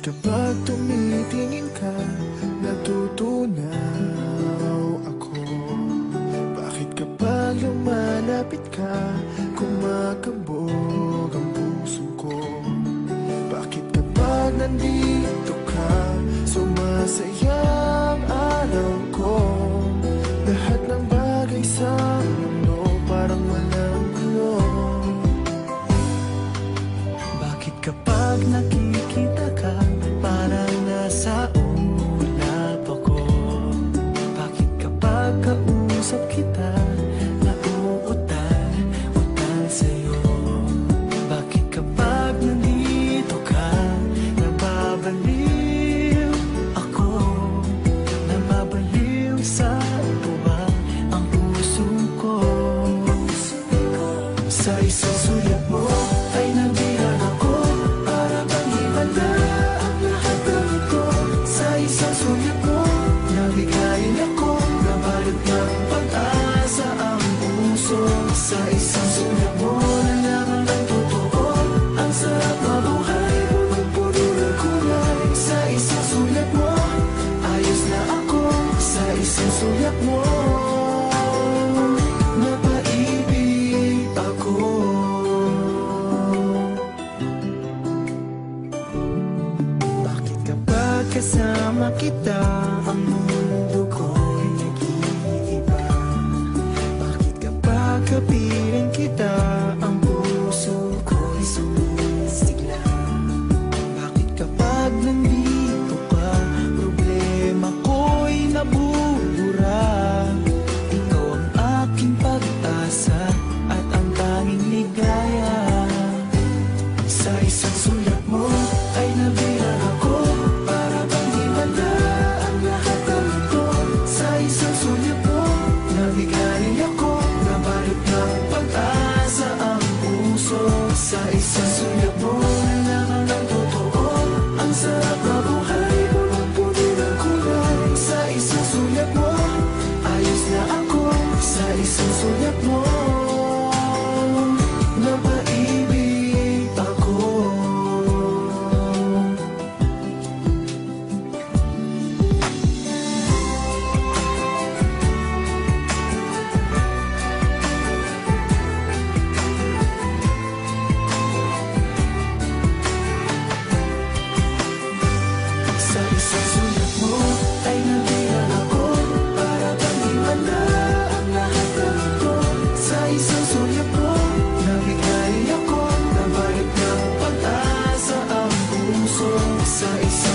kapag tumitingin ka, natutunaw ako? Bakit kapag lumalapit ka, kumakabog ang puso ko? Bakit kapag nandito ka, sumasaya ang araw ko? Lahat ng bagay sa mundo parang walang gulo. Bakit kapag nakikita ka, parang nasa ulap ako? Bakit kapag kausap kita, nauutal-utal sa'yo? Bakit kapag nandito ka, nababaliw ako? Nababaliw sa tuwa ang puso ko. Sa isang sulat mo ay nabihan ako, para bang himala ang lahat ng ito. Sa isang sulat mo, nabigayin ako, nabalot ng pag-asa ang puso. Sa isang sulat mo, nalaman ng totoo, ang sarap mabuhay, punong-puno ng kulay. Sa isang sulat mo, ayos na ako. Sa isang sulat mo, napaibig ako. Bakit kapag kasama kita, ang mundo ko'y nag-iiba? Bakit kapag kapiling kita, ang puso ko'y sumisigla? Bakit kapag nandito ka, problema ko'y nabubura? Ikaw ang aking pag-asa at ang tanging ligaya. Sa isang sulat mo ay nabihan ako, para bang himala ang lahat ng ito. Sa isang sulat mo, nabigayin ako, nabalot ng pag-asa ang puso. Sa isang sulat mo, nalaman ng totoo, ang sarap mabuhay, punong-puno ng kulay. Sa isang sulat mo, ayos na ako. Sa isang sulat mo, napaibig ako. Sa isang sulat mo ay nabihan ako, para bang himala ang lahat ng ito. Sa isang sulat mo, nabigayin ako, nabalot ng pag-asa ang puso. Sa isang